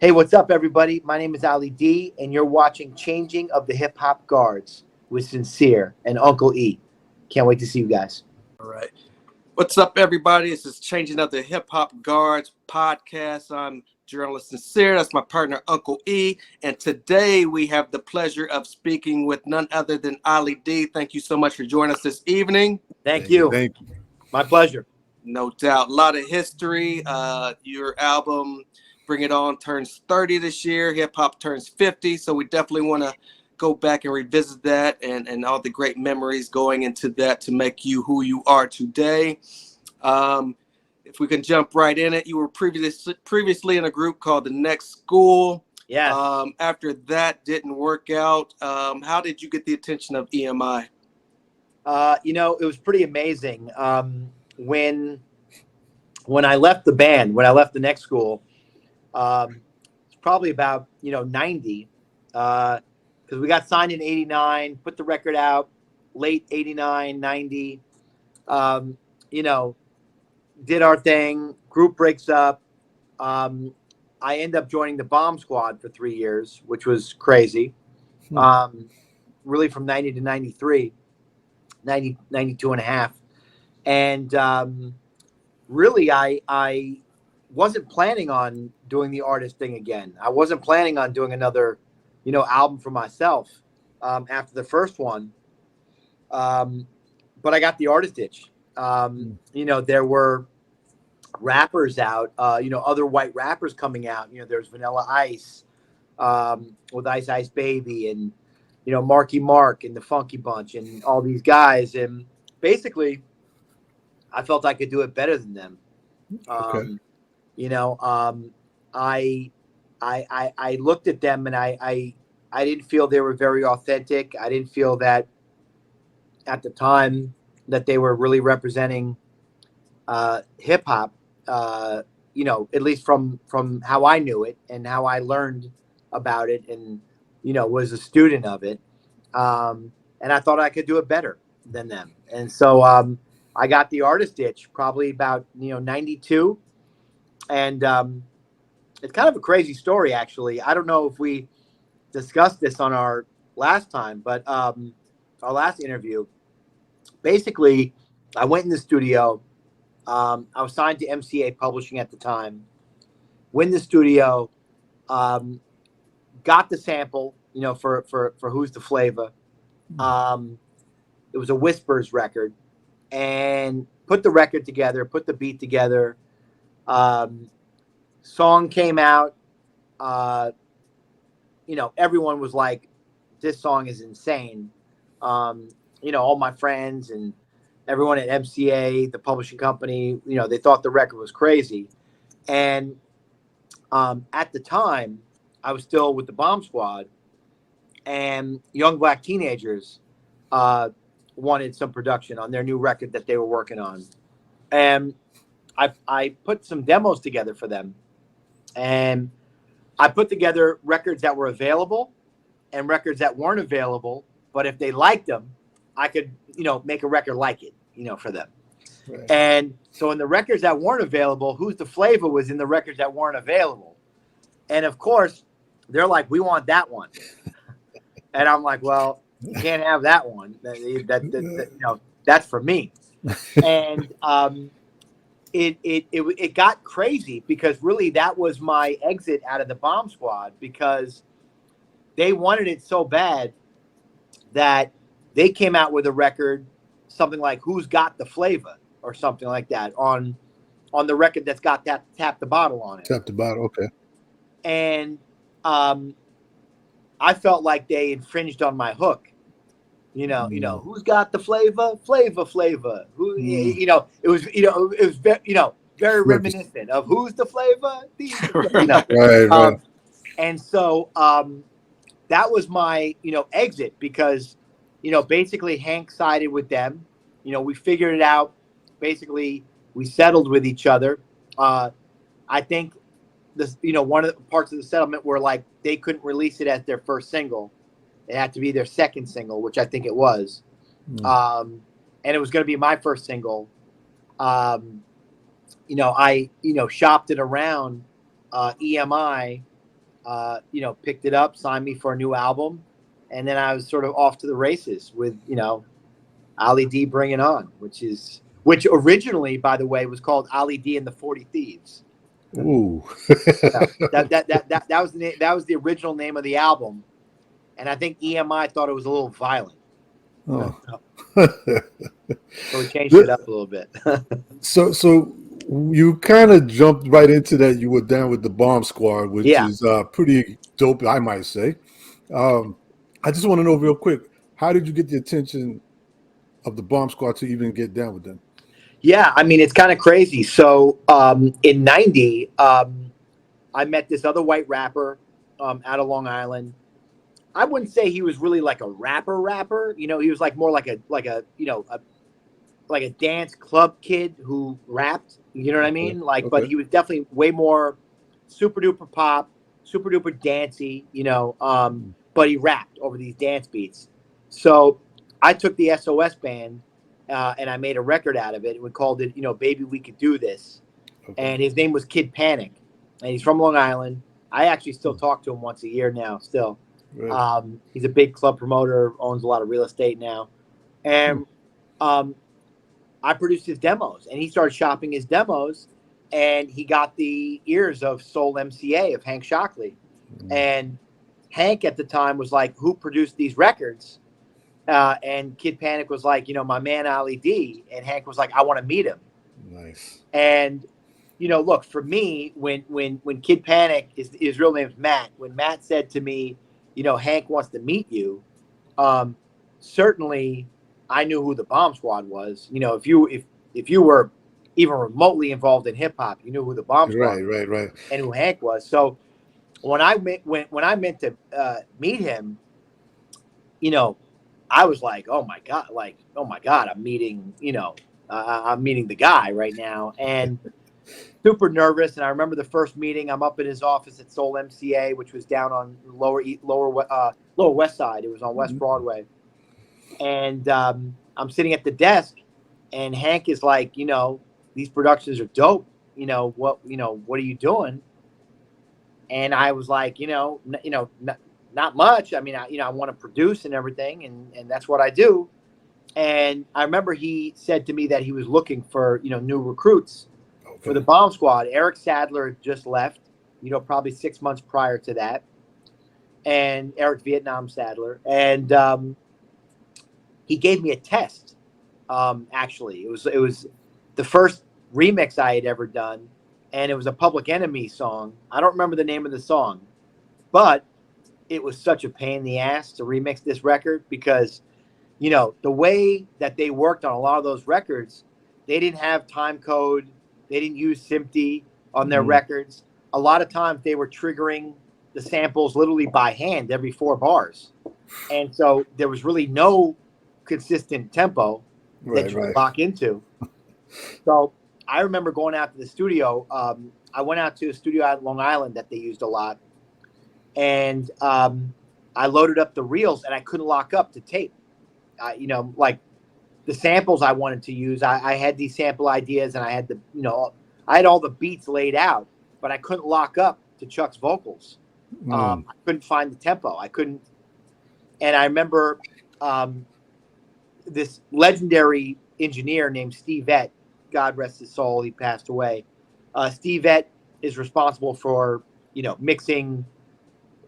Hey, what's up, everybody? My name is Ali D, and you're watching Changing of the Hip Hop Guards with Sincere and Uncle E. Can't wait to see you guys. All right. What's up, everybody? This is Changing of the Hip Hop Guards podcast. I'm journalist Sincere. That's my partner, Uncle E. And today we have the pleasure of speaking with none other than Ali D. Thank you so much for joining us this evening. Thank you. Thank you. My pleasure. No doubt. A lot of history. Your album, Bring It On, turns 30 this year. Hip hop turns 50. So we definitely want to go back and revisit that and all the great memories going into that to make you who you are today. If we can jump right in it, you were previously in a group called The Next School. Yes. After that didn't work out, how did you get the attention of EMI? It was pretty amazing. When I left the band, when I left The Next School, it's probably about 90. Because we got signed in 89, put the record out late 89, 90, did our thing, group breaks up. I end up joining the Bomb Squad for 3 years, which was crazy. Really from 90 to 93, 92 and a half. And really, I wasn't planning on doing the artist thing again. I wasn't planning on doing another album for myself after the first one. But I got the artist itch. There were rappers out, other white rappers coming out. There's Vanilla Ice with Ice Ice Baby and, Marky Mark and the Funky Bunch and all these guys. And basically, I felt I could do it better than them. Okay. I looked at them and I didn't feel they were very authentic. I didn't feel that at the time that they were really representing hip hop, at least from how I knew it and how I learned about it and, was a student of it. And I thought I could do it better than them. And so I got the artist itch probably about, 92. And it's kind of a crazy story, actually. I don't know if we discussed this on our last time, but our last interview. Basically, I went in the studio. I was signed to MCA Publishing at the time. Went in the studio, got the sample, for Who's the Flavor. It was a Whispers record, and put the record together, put the beat together. Song came out. Everyone was like, this song is insane. All my friends and everyone at MCA, the publishing company, they thought the record was crazy. And at the time, I was still with the Bomb Squad, and young black teenagers wanted some production on their new record that they were working on. And I put some demos together for them. And I put together records that were available and records that weren't available. But if they liked them, I could, make a record like it, for them. Right. And so in the records that weren't available, Who's the Flavor was in the records that weren't available. And of course, they're like, we want that one. And I'm like, well, you can't have that one. That's for me. And it got crazy because really that was my exit out of the Bomb Squad, because they wanted it so bad that they came out with a record, something like Who's Got the Flavor or something like that on the record that's got that Tap the Bottle on it. Tap the Bottle, okay. And I felt like they infringed on my hook. Who's got the flavor? Flavor. Who? It was very reminiscent of Who's the Flavor? Right. And so that was my exit, because basically Hank sided with them. We figured it out. Basically, we settled with each other. I think this, one of the parts of the settlement were like they couldn't release it as their first single. It had to be their second single, which I think it was. And it was going to be my first single. I shopped it around EMI picked it up, signed me for a new album, and then I was sort of off to the races with Ali D Bring It On, which originally, by the way, was called Ali D and the 40 Thieves. Ooh. Yeah, that was the original name of the album, and I think EMI thought it was a little violent. Oh. So we changed it up a little bit. So you kind of jumped right into that. You were down with the Bomb Squad, which is pretty dope, I might say. I just want to know real quick, how did you get the attention of the Bomb Squad to even get down with them? Yeah, I mean, it's kind of crazy. So in 90, I met this other white rapper out of Long Island. I wouldn't say he was really like a rapper. He was like more like a dance club kid who rapped. You know what I mean? But he was definitely way more super duper pop, super duper dancey. But he rapped over these dance beats. So I took the SOS band and I made a record out of it. And we called it, Baby We Could Do This. Okay. And his name was Kid Panic, and he's from Long Island. I actually still talk to him once a year now. Still. Right. He's a big club promoter, owns a lot of real estate now. And I produced his demos, and he started shopping his demos, and he got the ears of Soul MCA, of Hank Shockley. And Hank at the time was like, who produced these records? And Kid Panic was like, my man Ali D. And Hank was like, I want to meet him. Nice. And look, for me, when Kid Panic, his real name is Matt, when Matt said to me, Hank wants to meet you, certainly I knew who the Bomb Squad was. If you were even remotely involved in hip hop, you knew who the Bomb Squad was, right, and who Hank was. So when I meant to meet him, I was like, oh my god, I'm meeting the guy right now, and super nervous. And I remember the first meeting, I'm up in his office at Soul MCA, which was down on Lower West Side. It was on West Broadway. And I'm sitting at the desk, and Hank is like, these productions are dope. What are you doing? And I was like, not much. I mean, I want to produce and everything, and that's what I do. And I remember he said to me that he was looking for, new recruits for the Bomb Squad. Eric Sadler had just left, probably 6 months prior to that. And Eric Vietnam Sadler. And he gave me a test. Actually, it was the first remix I had ever done, and it was a Public Enemy song. I don't remember the name of the song, but it was such a pain in the ass to remix this record because, the way that they worked on a lot of those records, they didn't have time code. They didn't use SMPTE on their records. A lot of times they were triggering the samples literally by hand every 4 bars. And so there was really no consistent tempo that you could lock into. So I remember going out to the studio. I went out to a studio out in Long Island that they used a lot. And I loaded up the reels, and I couldn't lock up to tape. Like the samples I wanted to use, I had these sample ideas, and I had I had all the beats laid out, but I couldn't lock up to Chuck's vocals. I couldn't find the tempo. I couldn't. And I remember this legendary engineer named Steve Vett, God rest his soul, he passed away. Steve Vett is responsible for, mixing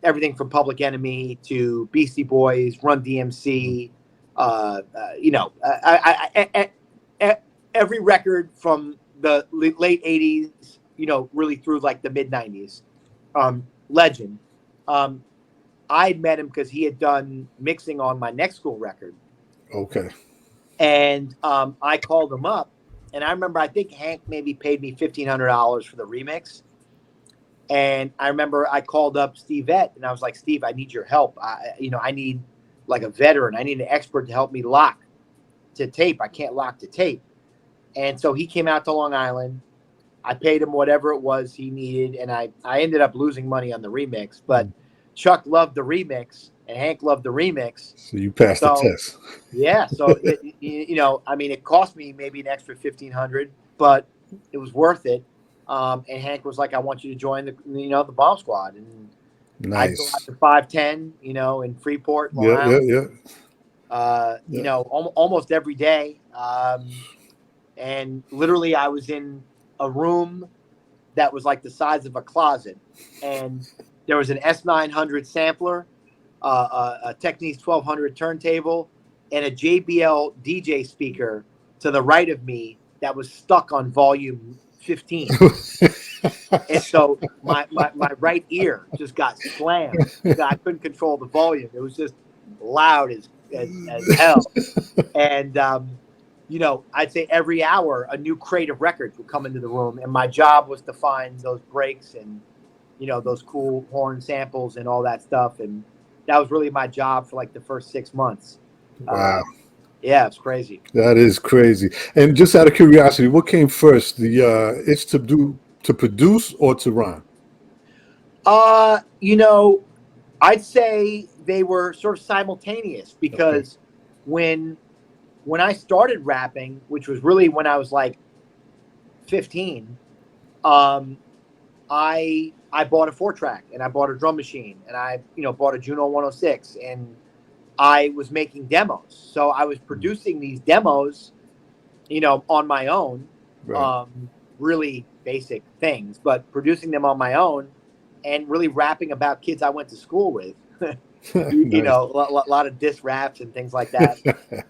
everything from Public Enemy to Beastie Boys, Run DMC, every record from the late 80s, really through like the mid 90s. Legend. I'd met him because he had done mixing on my Next School record. Okay. And I called him up, and I remember I think Hank maybe paid me $1,500 for the remix. And I remember I called up Steve Vett, and I was like, Steve, I need your help. I need like a veteran. I need an expert to help me lock to tape. I can't lock to tape. And so he came out to Long Island. I paid him whatever it was he needed, and I ended up losing money on the remix. But Chuck loved the remix, and Hank loved the remix. So you passed the test. Yeah. So it cost me maybe an extra $1,500, but it was worth it. And Hank was like, "I want you to join the Bomb Squad." And I'd go Nice. out to 510, you know, in Freeport, Long Yeah, yeah, Island, yeah. you Yeah. know, almost every day. And literally, I was in a room that was like the size of a closet, and there was an S900 sampler, a Technics 1200 turntable, and a JBL DJ speaker to the right of me that was stuck on volume 15. And so my right ear just got slammed. I couldn't control the volume. It was just loud as hell. And you know, I'd say every hour a new crate of records would come into the room, and my job was to find those breaks and, you know, those cool horn samples and all that stuff. And that was really my job for like the first 6 months. Wow. Yeah, it's crazy. That is crazy. And just out of curiosity, what came first? The it's to produce or to rhyme? You know, I'd say they were sort of simultaneous, Okay. because when I started rapping, which was really when I was like 15, um, I bought a 4-track, and I bought a drum machine, and I, you know, bought a Juno 106, and I was making demos. So I was producing these demos, you know, on my own, Right. um, really basic things, but producing them on my own and really rapping about kids I went to school with. You Nice. know, a lot of diss raps and things like that.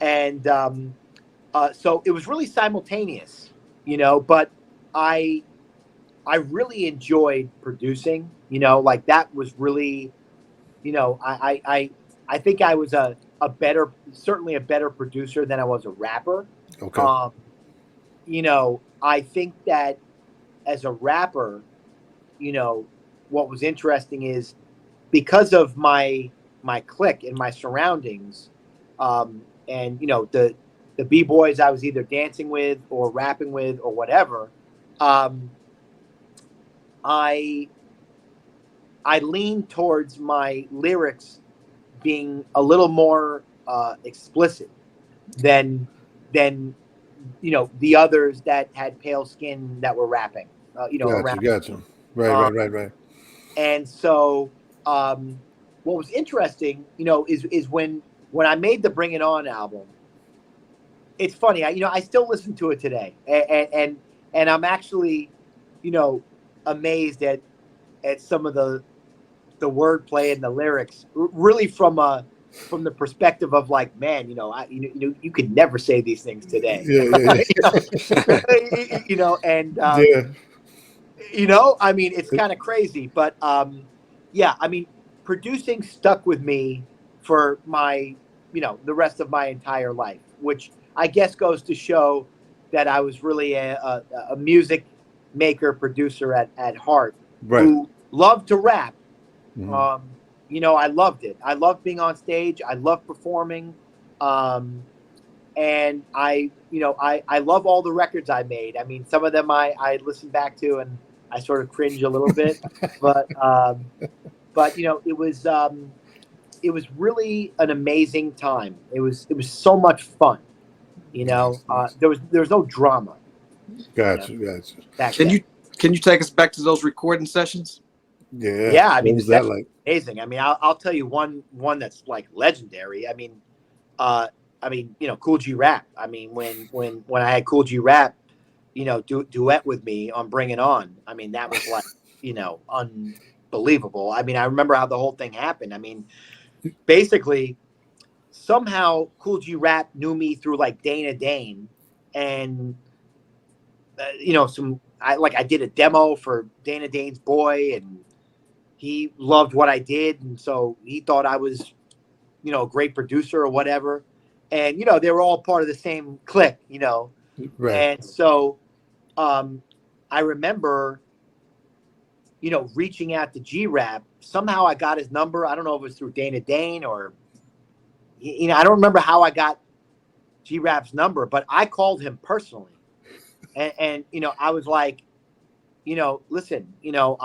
And so it was really simultaneous, you know, but I really enjoyed producing, you know, like that was really, you know, I think I was certainly a better producer than I was a rapper. Okay. Um, you know, I think that as a rapper, you know, what was interesting is because of my clique and my surroundings, and you know, the b-boys I was either dancing with or rapping with or whatever, um, I lean towards my lyrics being a little more explicit than you know, the others that had pale skin that were rapping, you know, Gotcha. around. Gotcha. Right. Um, Right. Right. Right. and so, what was interesting, you know, is when I made the Bring It On album. It's funny, you know, I still listen to it today, and I'm actually, you know, amazed at some of the wordplay and the lyrics, really from the perspective of like, man, you know, you could never say these things today. Yeah. Yeah. You know, Yeah. you know, and Yeah. you know, I mean, it's kind of crazy, but yeah, I mean, producing stuck with me for my, you know, the rest of my entire life, which I guess goes to show that I was really a music maker, producer at heart, Right. who loved to rap. Mhm. um, you know, I loved it. I loved being on stage. I loved performing. Um, and you know, I love all the records I made. I mean, some of them I listen back to and I sort of cringe a little bit, but you know, it was really an amazing time. It was so much fun. You know, Nice. Nice. there was no drama, you know, Gotcha. Gotcha. back Can then. you take us back to those recording sessions? Yeah. Yeah, I What mean, the was that session like? was amazing. I mean, I'll tell you one that's like legendary. Uh, I mean, you know, Cool G Rap. I mean, when I had Cool G Rap, you know, duet with me on Bring It On. I mean, that was like, you know, unbelievable. I mean, I remember how the whole thing happened. I mean, basically, somehow Cool G Rap knew me through like Dana Dane, and you know, I did a demo for Dana Dane's Boy, and he loved what I did, and so he thought I was, you know, a great producer or whatever. And you know, they were all part of the same clique, you know. Right. And so um, I remember, you know, reaching out to G Rap. Somehow I got his number. I don't know if it was through Dana Dane or, you know, I don't remember how I got G Rap's number, but I called him personally. And you know, I was like, you know, listen, you know,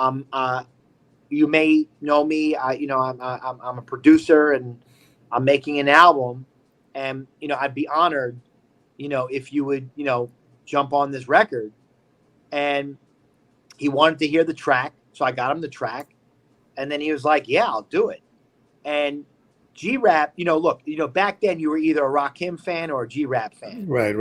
you may know me. You know, I'm a producer and I'm making an album, and you know, I'd be honored, you know, if you would, you know, jump on this record. And he wanted to hear the track, so I got him the track, And then he was like, yeah, I'll do it. And G-Rap, look, back then you were either a Rakim fan or a G-Rap fan. Right.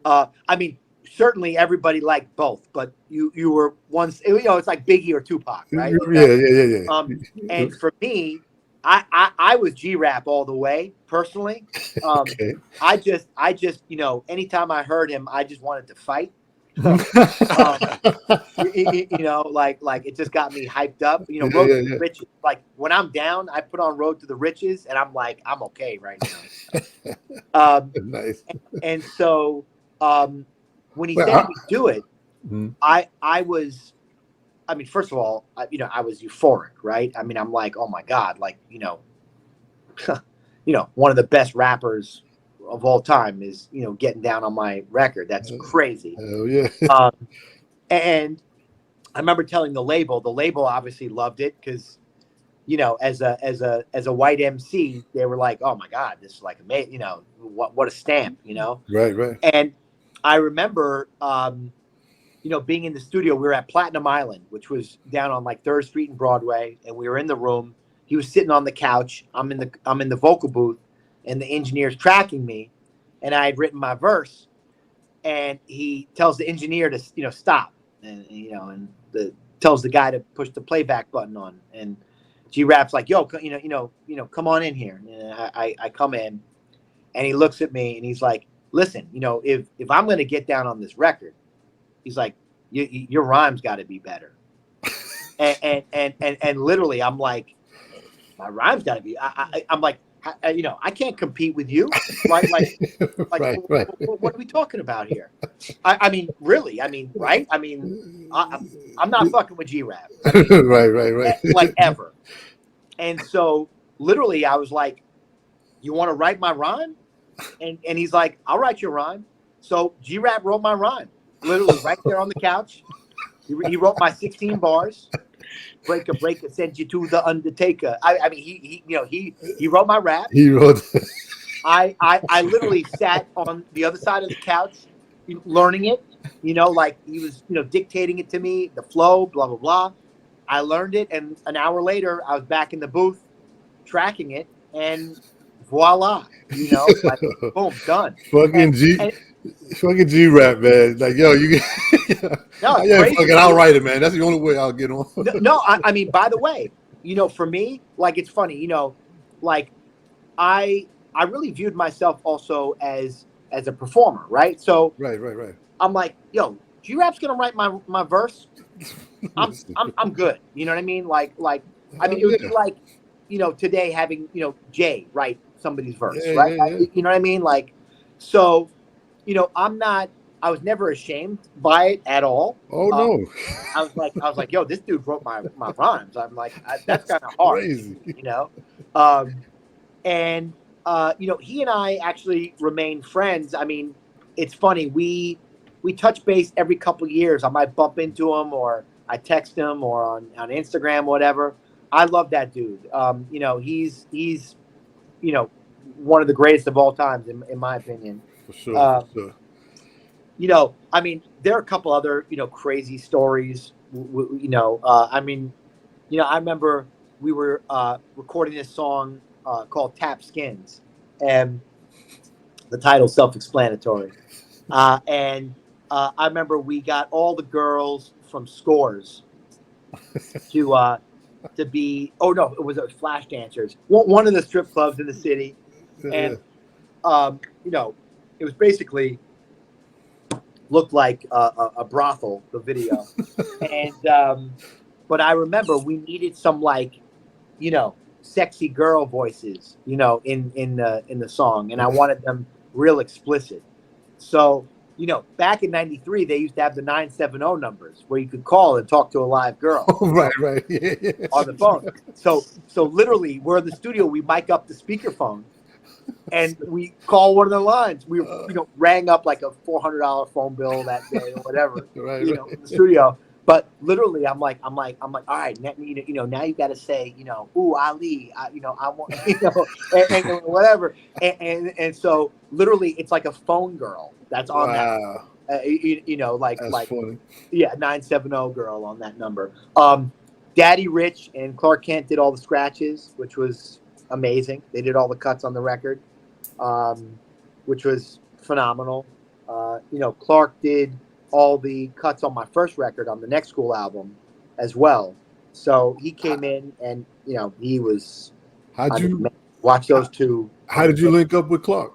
I mean, certainly everybody liked both, but you were once, it's like Biggie or Tupac, right? Yeah. And for me, I was G-Rap all the way, personally. Okay. I just, anytime I heard him, I just wanted to fight. Like it just got me hyped up. Road to the Riches. Like when I'm down, I put on Road to the Riches, and I'm like, I'm okay right now. Nice. And so when he said he do it, I was. I mean, first of all, I was euphoric, right? I mean, I'm like, oh my God, like one of the best rappers of all time is getting down on my record. That's crazy. Hell yeah. And I remember telling the label obviously loved it because as a white MC, they were like, oh my God, this is like amazing, what a stamp, Right. And I remember being in the studio. We were at Platinum Island, which was down on like 3rd Street and Broadway, and we were in the room. He was sitting on the couch. I'm in the vocal booth, and the engineer's tracking me, and I had written my verse, and he tells the engineer to stop, and tells the guy to push the playback button on, and G-Rap's like, yo, come on in here. And I come in, and he looks at me, and he's like, listen, if I'm going to get down on this record, he's like, your rhymes got to be better. and literally, I'm like, my rhymes got to be. I'm like, I can't compete with you. Like, right. What are we talking about here? I mean, really? I mean, right? I mean, I'm not fucking with G-Rap. I mean, right. Like ever. And so, literally, I was like, you want to write my rhyme? And he's like, I'll write your rhyme. So G-Rap wrote my rhyme, literally right there on the couch. He wrote my 16 bars. Break a, send you to the Undertaker. I mean, he wrote my rap. He wrote. I literally sat on the other side of the couch, learning it. Like he was, dictating it to me, the flow, blah blah blah. I learned it, and an hour later, I was back in the booth, tracking it, and voila, like, boom, done. Fucking G-Rap, man. Like, yo, you no, fucking, I'll write it, man. That's the only way I'll get on. No, I mean, by the way, for me, like, it's funny, like, I really viewed myself also as a performer, right? So, right. I'm like, yo, G-Rap's gonna write my verse. I'm good. You know what I mean? Like, I mean, it would be like, today having, Jay write somebody's verse, right? Yeah. You know what I mean? Like, so, I was never ashamed by it at all. Oh no. I was like, yo, this dude wrote my rhymes. I'm like, that's kind of hard, crazy. And he and I actually remain friends. I mean, it's funny. We touch base every couple years. I might bump into him, or I text him, or on Instagram, whatever. I love that dude. He's one of the greatest of all times, in my opinion. For sure. I mean, there are a couple other, crazy stories. I mean, I remember we were recording this song called Tap Skins, and the title's self-explanatory. And I remember we got all the girls from Scores to be, oh no, it was Flash Dancers, one of the strip clubs in the city. And, it was basically looked like a brothel, the video. And, but I remember we needed some, like, sexy girl voices, in the song. And I wanted them real explicit. So, back in '93, they used to have the 970 numbers where you could call and talk to a live girl. Oh, right. Yeah. On the phone. So literally, we're in the studio, we mic up the speakerphone, and we call one of the lines. We, rang up like a $400 phone bill that day or whatever, Right. In the studio. But literally, I'm like, all right, now you got to say, ooh, Ali, I want, and whatever. And so literally, it's like a phone girl that's on that. That's like funny. yeah, 970 girl on that number. Daddy Rich and Clark Kent did all the scratches, which was amazing. They did all the cuts on the record, which was phenomenal. Clark did all the cuts on my first record on the next Kool album as well. So he came in and, he was, watch those two. How did you link up with Clark?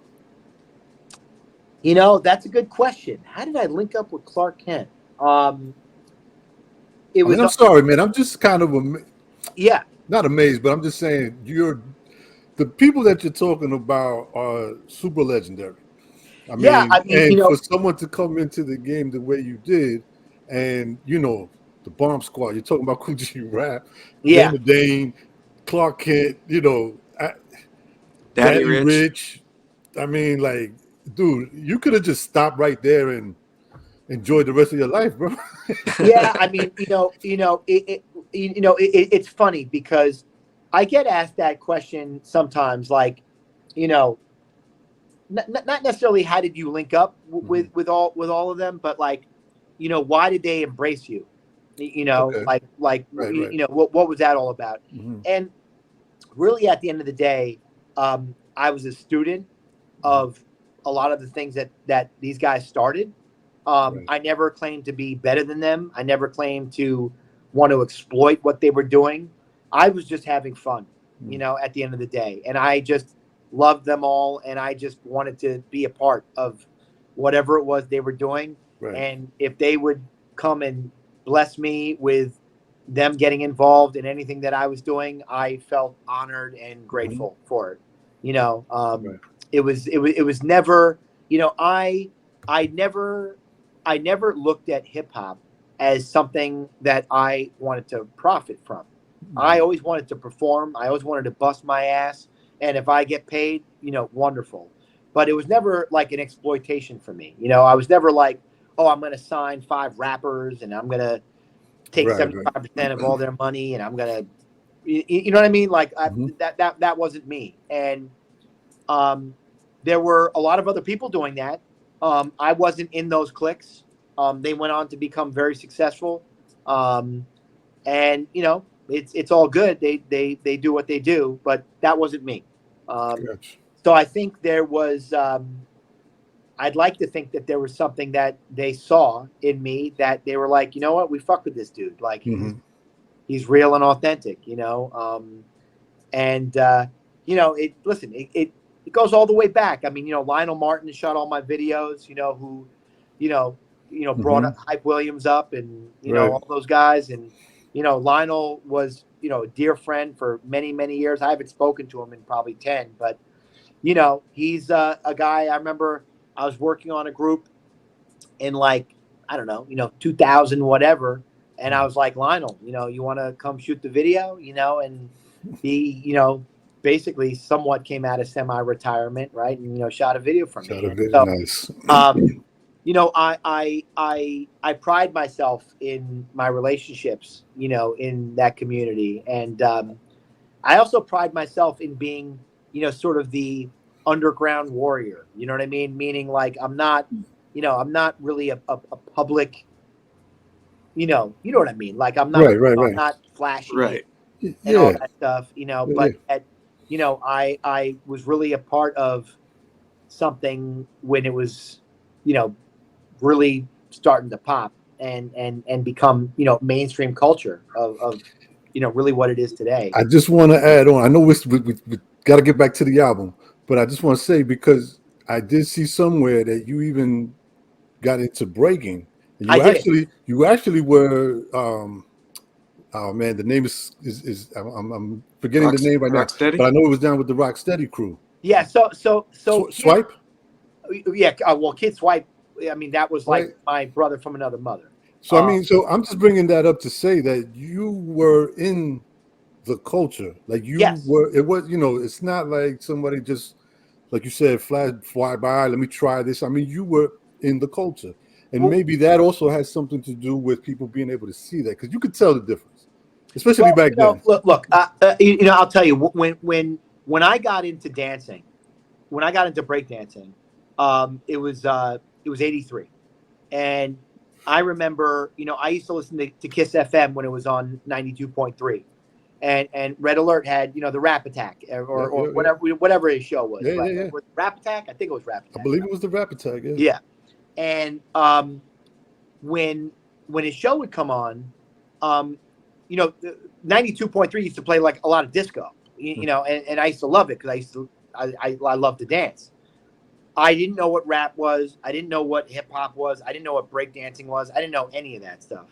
That's a good question. How did I link up with Clark Kent? I'm sorry, man. I'm just kind of not amazed, but I'm just saying the people that you're talking about are super legendary. For someone to come into the game the way you did, and the Bomb Squad, you're talking about Kool Rap, yeah, Dane, Clark Kent, Daddy Rich. I mean, like, dude, you could have just stopped right there and enjoyed the rest of your life, bro. Yeah, I mean, it's funny because I get asked that question sometimes, like, not necessarily how did you link up with all of them, but like, why did they embrace you? Okay. Right. What was that all about? Mm-hmm. And really, at the end of the day, I was a student of a lot of the things that these guys started. Right. I never claimed to be better than them. I never claimed to want to exploit what they were doing. I was just having fun, at the end of the day. And I just loved them all. And I just wanted to be a part of whatever it was they were doing. Right. And if they would come and bless me with them getting involved in anything that I was doing, I felt honored and grateful for it. Right. It was never, I never looked at hip hop as something that I wanted to profit from. Mm-hmm. I always wanted to perform. I always wanted to bust my ass. And if I get paid, wonderful. But it was never like an exploitation for me. I was never like, oh, I'm going to sign 5 rappers and I'm going to take 75% of all their money and I'm going to, you know what I mean? Like that wasn't me. And there were a lot of other people doing that. I wasn't in those cliques. They went on to become very successful. And it's all good. They do what they do, but that wasn't me. So I think there was, I'd like to think that there was something that they saw in me that they were like, you know what, we fuck with this dude. Like he's real and authentic, it goes all the way back. I mean, Lionel Martin shot all my videos, who brought up Hype Williams up and, all those guys. And, Lionel was, a dear friend for many, many years. I haven't spoken to him in probably 10, but, he's a guy. I remember I was working on a group in 2000, whatever. And I was like, Lionel, you want to come shoot the video, and he, basically somewhat came out of semi-retirement, right? And, shot a video for me. Nice. I pride myself in my relationships, in that community. And I also pride myself in being, sort of the underground warrior. You know what I mean? Meaning like I'm not really a public, you know what I mean? Like I'm not, I'm not flashy and all that stuff, but I was really a part of something when it was, really starting to pop and become, mainstream culture of really what it is today. I just want to add on. I know we got to get back to the album, but I just want to say, because I did see somewhere that you even got into breaking. You actually were. Oh man, the name is I'm forgetting the name right now. But I know it was down with the Rocksteady crew. Yeah. So Swipe. Yeah. Well, Kid Swipe. I mean, that was like my brother from another mother. So so I'm just bringing that up to say that you were in the culture, like you were. It was, it's not like somebody just, like you said, fly by. Let me try this. I mean, you were in the culture, and maybe that also has something to do with people being able to see that, because you could tell the difference, especially back then. Look. I'll tell you, when I got into dancing, when I got into breakdancing, it was '83, and I remember, I used to listen to Kiss FM when it was on 92.3. And Red Alert had, the Rap Attack or whatever his show was. Yeah, Right? yeah. Was it Rap Attack? I think it was Rap Attack. I believe it was the Rap Attack. Yeah. Yeah. And when his show would come on, 92.3 used to play like a lot of disco, and I used to love it because I love to dance. I didn't know what rap was. I didn't know what hip hop was. I didn't know what breakdancing was. I didn't know any of that stuff.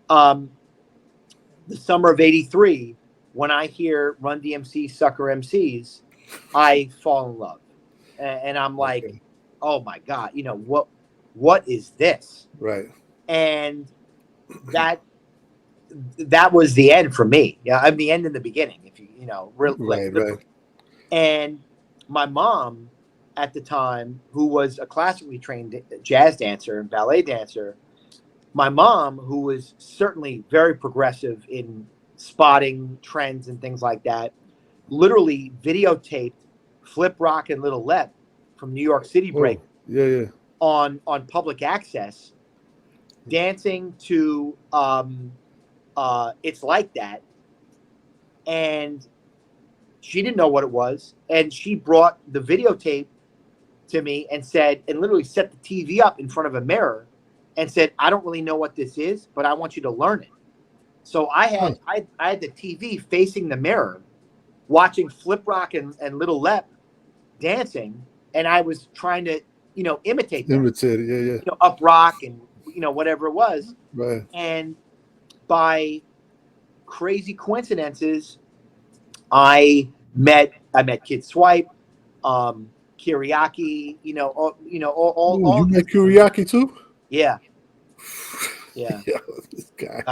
The summer of '83, when I hear Run DMC Sucker MCs, I fall in love, and I'm like, okay. Oh my God, what is this? Right. And that was the end for me. Yeah, I'm the end in the beginning. If right. And my mom, at the time, who was a classically trained jazz dancer and ballet dancer, my mom, who was certainly very progressive in spotting trends and things like that, literally videotaped Flip Rock and Little Lep from New York City break. Yeah. On public access, dancing to It's Like That. And she didn't know what it was. And she brought the videotape to me and literally set the TV up in front of a mirror and said, I don't really know what this is, but I want you to learn it. So I had the TV facing the mirror, watching Flip Rock and Little Lep dancing, and I was trying to, imitate them. Imitate it, yeah. Up rock and, whatever it was. Right. And by crazy coincidences, I met Kid Swipe, Kiriaki, all you met Kiriaki too? Yeah. Yeah. Yo, this guy.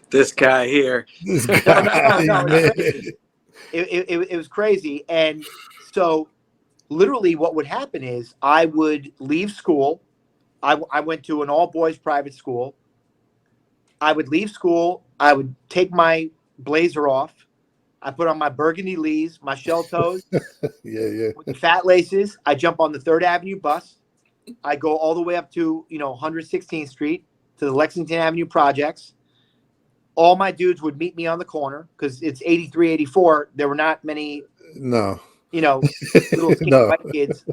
This guy here. This guy. No, it was crazy. And so literally what would happen is I would leave school. I went to an all-boys private school. I would leave school. I would take my blazer off. I put on my burgundy lees, my shell toes. Yeah. With the fat laces. I jump on the 3rd Avenue bus. I go all the way up to, 116th Street to the Lexington Avenue projects. All my dudes would meet me on the corner because it's 83, 84. There were not many, little skinny white kids,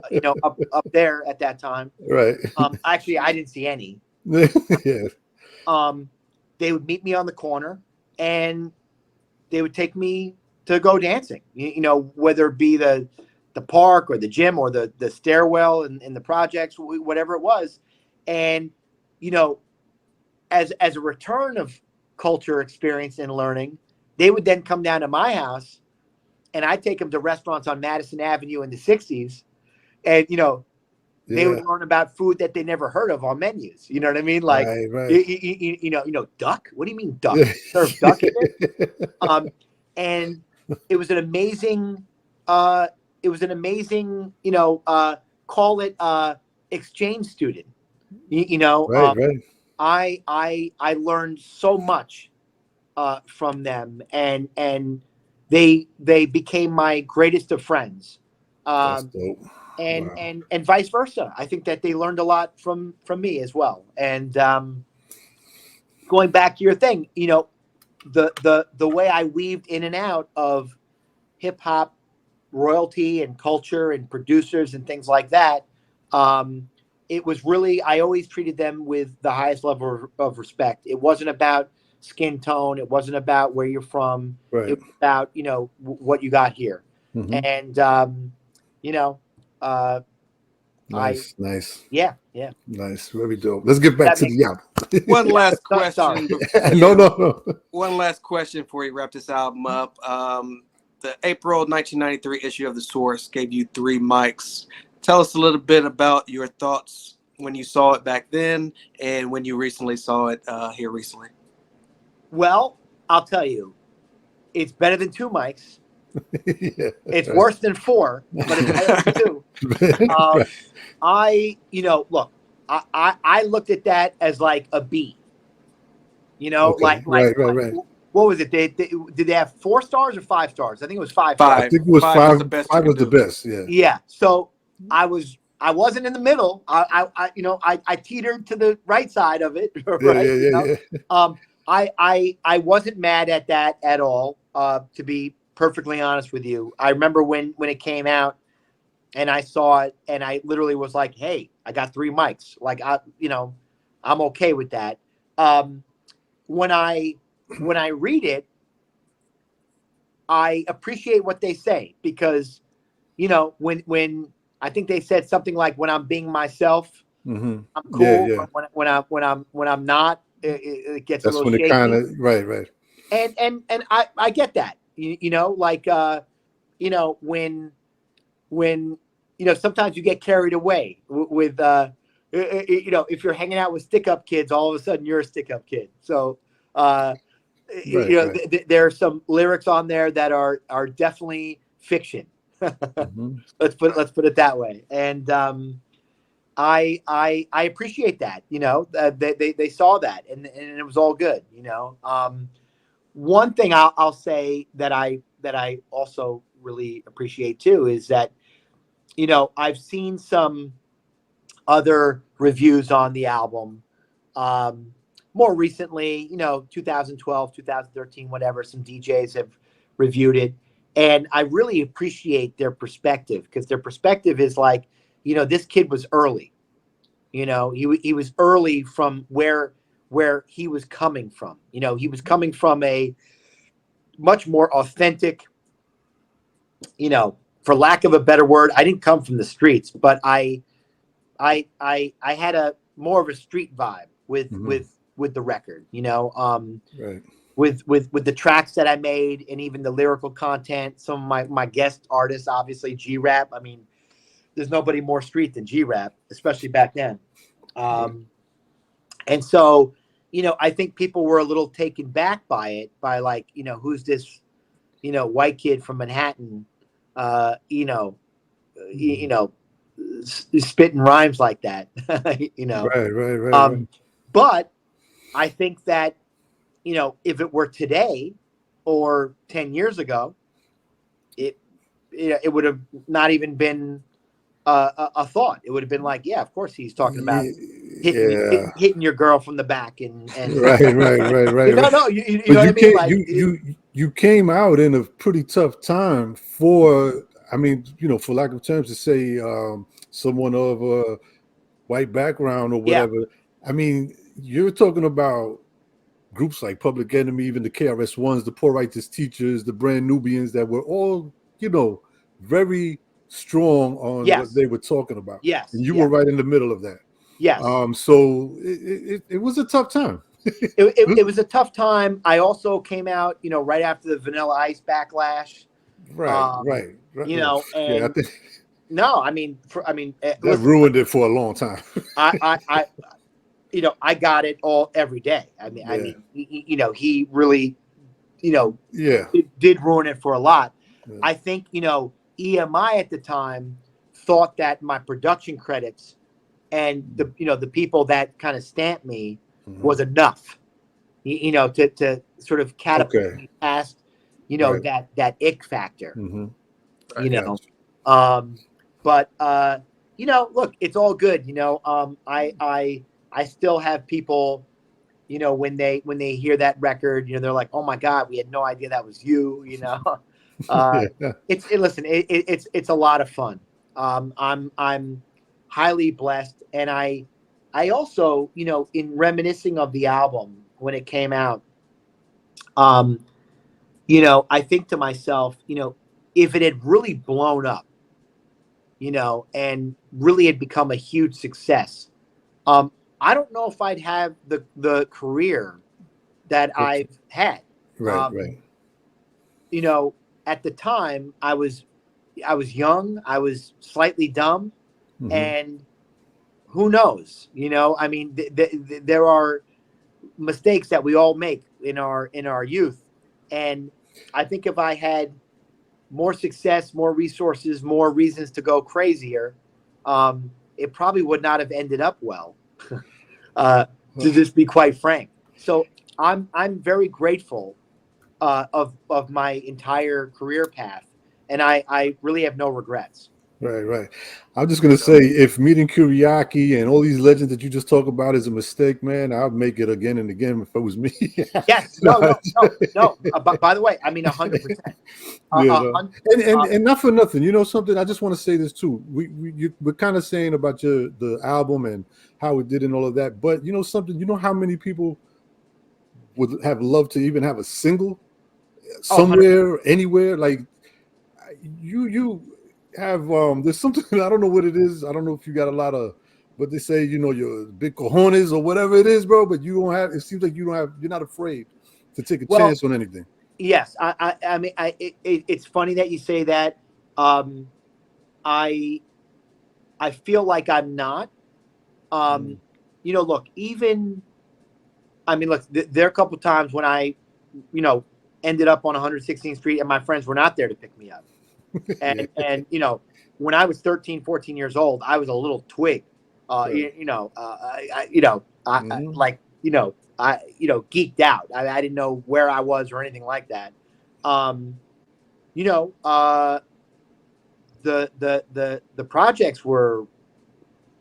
up there at that time. Right. Actually, I didn't see any. Yeah. They would meet me on the corner and they would take me to go dancing, whether it be the park or the gym or the stairwell in the projects, whatever it was. And, as a return of culture, experience, and learning, they would then come down to my house and I'd take them to restaurants on Madison Avenue in the 60s. And, they would learn about food that they never heard of on menus. You know what I mean? Like, right. Duck? What do you mean duck? Serve duck in it? And it was an amazing, call it exchange student. Right. I learned so much from them, and they became my greatest of friends. That's dope. And vice versa. I think that they learned a lot from me as well. And going back to your thing, the way I weaved in and out of hip hop royalty and culture and producers and things like that, it was really, I always treated them with the highest level of respect. It wasn't about skin tone. It wasn't about where you're from. Right. It was about, what you got here. Mm-hmm. And, Nice. Yeah. Nice. Very dope. Let's get back to the album. One last question. No. One last question before you wrap this album up. The April 1993 issue of The Source gave you 3 mics. Tell us a little bit about your thoughts when you saw it back then and when you recently saw it here recently. Well, I'll tell you, it's better than 2 mics. Yeah, it's worse than 4, but it's better than 2. Look, I looked at that as like a B. Okay. Right. What was it? Did they have 4 stars or 5 stars? I think it was 5. I think it was 5. Was the best. 5 was the best. Yeah. Yeah. So I was I wasn't in the middle. I teetered to the right side of it. Right. Yeah. I wasn't mad at that at all. To be perfectly honest with you, I remember when it came out and I saw it, and I literally was like, "Hey, I got 3 mics. Like, I'm okay with that." When I read it, I appreciate what they say because, when I think they said something like, "When I'm being myself, Mm-hmm. I'm cool. Yeah. But when I'm not, it gets a That's little when it shaky." kind of right. And I get that. When sometimes you get carried away with if you're hanging out with stick up kids, all of a sudden you're a stick up kid. So uh Right. there are some lyrics on there that are definitely fiction. Mm-hmm. Let's put it that way. And I appreciate that. They saw that, and it was all good. One thing I'll say that I also really appreciate too is that I've seen some other reviews on the album. Um, More recently, 2012, 2013, whatever, some DJs have reviewed it. And I really appreciate their perspective because their perspective is like, this kid was early. He was early from where he was coming from. He was coming from a much more authentic, for lack of a better word, I didn't come from the streets, but I had a more of a street vibe with Mm-hmm. with the record, Right. with the tracks that I made and even the lyrical content. Some of my guest artists, obviously G-Rap. I mean, there's nobody more street than G-Rap, especially back then. And so, I think people were a little taken back by it, by like, who's this, white kid from Manhattan, uh, you know, you know, spitting rhymes like that, Right. But I think that, if it were today or 10 years ago, it, it would have not even been a thought. It would have been like, yeah, of course he's talking about Yeah. hitting your girl from the back and Right. no, you But know what you I mean? came Like, you came out in a pretty tough time for, I mean, for lack of terms to say, someone of a white background or yeah, whatever. I mean, you're talking about groups like Public Enemy, even the KRS Ones, the Poor Righteous Teachers, the Brand Nubians, that were all, very strong on what yes, they were talking about, yes, and you were yeah, right in the middle of that. yes. So it was a tough time. It was a tough time. I also came out, right after the Vanilla Ice backlash. Right. Yeah, I And think no, that listen, ruined it for a long time. I I got it all every day. Yeah. He really, Yeah. did ruin it for a lot. Yeah. I think, EMI at the time thought that my production credits and the people that kind of stamped me Mhm. was enough, to sort of catapult Okay. me past, Right. that ick factor, Mm-hmm. you Gotcha. know. But look, it's all good. I still have people, when they hear that record, they're like, "Oh my God, we had no idea that was you." Yeah. Listen, it's a lot of fun. I'm highly blessed, and I also, in reminiscing of the album when it came out, um, I think to myself, if it had really blown up, and really had become a huge success, um, I don't know if I'd have the career that Okay. I've had. Um, Right. you know, at the time, I was young, I was slightly dumb, Mm-hmm. and who knows? There are mistakes that we all make in our youth, and I think if I had more success, more resources, more reasons to go crazier, it probably would not have ended up well. To just be quite frank. So I'm very grateful of my entire career path, and I really have no regrets. Right. I'm just gonna say, if meeting Kuriaki and all these legends that you just talk about is a mistake, man, I'll make it again and again if it was me. Yes. No, No. But by the way, I mean 100%. yeah, no. Uh, And not for nothing, you know something. I just want to say this too. We're kind of saying about the album and how it did and all of that, but you know something. You know how many people would have loved to even have a single oh, 100%. somewhere, anywhere. Like you have there's something I don't know what it is. I don't know if you got a lot of, but they say, you know, your big cojones or whatever it is, bro. But you don't have. It seems like you don't have. You're not afraid to take a Well, chance on anything. yes. I mean, it's funny that you say that. Um, I I feel like I'm not. Mm. You know, look, even I mean, look, there are a couple times when I, you know, ended up on 116th Street and my friends were not there to pick me up. Yeah. And you know, when I was 13, 14 years old, I was a little twig. Right. I Mhm. like, geeked out. I didn't know where I was or anything like that. Um, you know, the projects were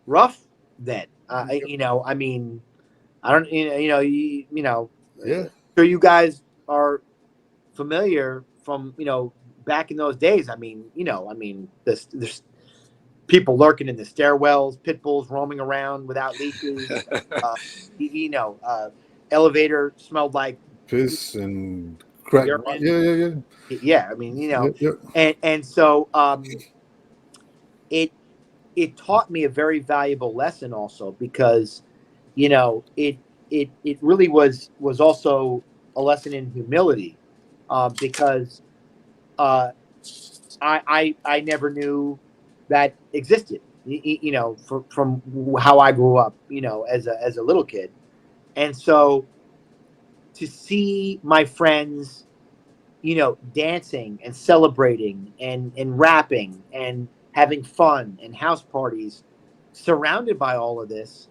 rough then. I mean, I don't, Yeah. sure you guys are familiar from, back in those days. There's people lurking in the stairwells, pit bulls roaming around without leashes. Uh, you, you know, uh, Elevator smelled like Piss and crack. urine. Yeah. Yeah, Yep. and so it it taught me a very valuable lesson also because it really was also a lesson in humility, because uh, I never knew that existed, from how I grew up, as a little kid. And so to see my friends, dancing and celebrating and rapping and having fun and house parties surrounded by all of this,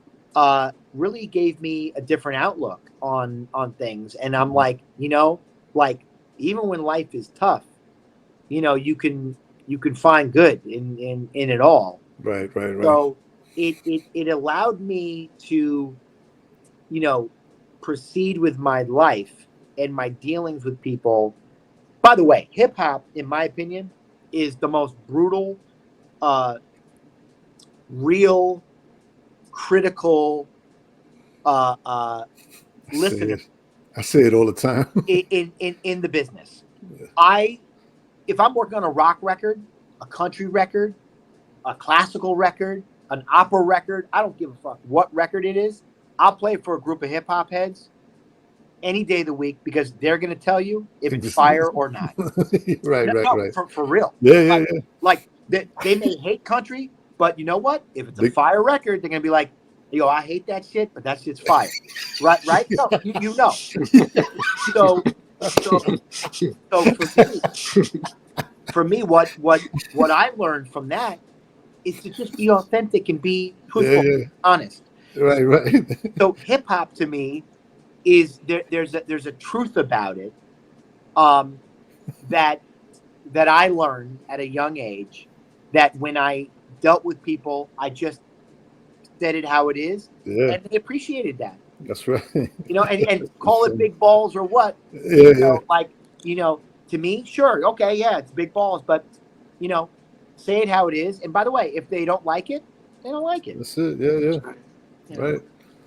really gave me a different outlook on things. And I'm like, like, even when life is tough, you can find good in it all. Right. So it allowed me to, you know proceed with my life and my dealings with people. By the way, hip hop, in my opinion, is the most brutal, uh, real, critical, uh, uh, I say listener it. I say it all the time. in the business. I If I'm working on a rock record, a country record, a classical record, an opera record, I don't give a fuck what record it is. I'll play for a group of hip hop heads any day of the week because they're going to tell you if it's fire or not. No, no, Right. for real. Yeah. Like they may hate country, but you know what? If it's a Big, fire record, they're gonna be like, "Yo, I hate that shit, but that shit's fire." Right? No, you know. So so so for me, what I learned from that is to just be authentic and be truthful, yeah. honest. Right. So hip hop to me is there's a truth about it, um, that I learned at a young age, that when I dealt with people, I just said it how it is, Yeah. and they appreciated that. That's right. And call it big balls or what, Yeah. like, to me, sure, okay, yeah, it's big balls, but you know, say it how it is. And by the way, if they don't like it, they don't like it. That's it. Yeah. You know. Right.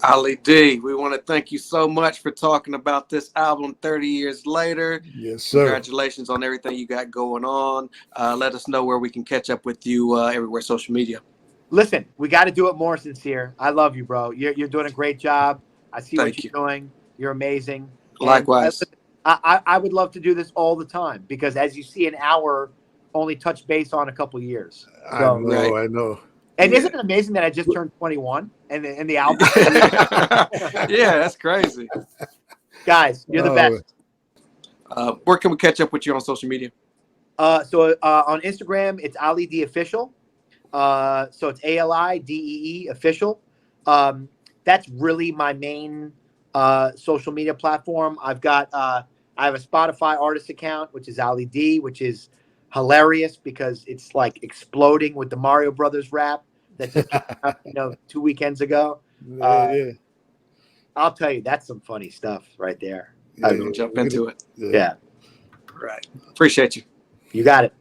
Ali D, we want to thank you so much for talking about this album 30 years later. Yes, sir. Congratulations on everything you got going on. Let us know where we can catch up with you everywhere, social media. Listen, we got to do it more sincere. I love you, bro. You're doing a great job. I see what Thank you're you. doing. You're amazing. And Likewise. I would love to do this all the time because, as you see, an hour only touched base on a couple of years. So, Right. I know. and Yeah. isn't it amazing that I just turned 21 and the album? Yeah, that's crazy. Guys, you're the best. Where can we catch up with you on social media? So on Instagram, it's Ali D Official. So it's ALIDEE Official. That's really my main social media platform. I have a Spotify artist account, which is Ali D, which is hilarious because it's like exploding with the Mario Brothers rap that just came out, 2 weekends ago. Yeah. I'll tell you, that's some funny stuff right there. Yeah, We'll jump into it. Yeah. Right. Appreciate you. You got it.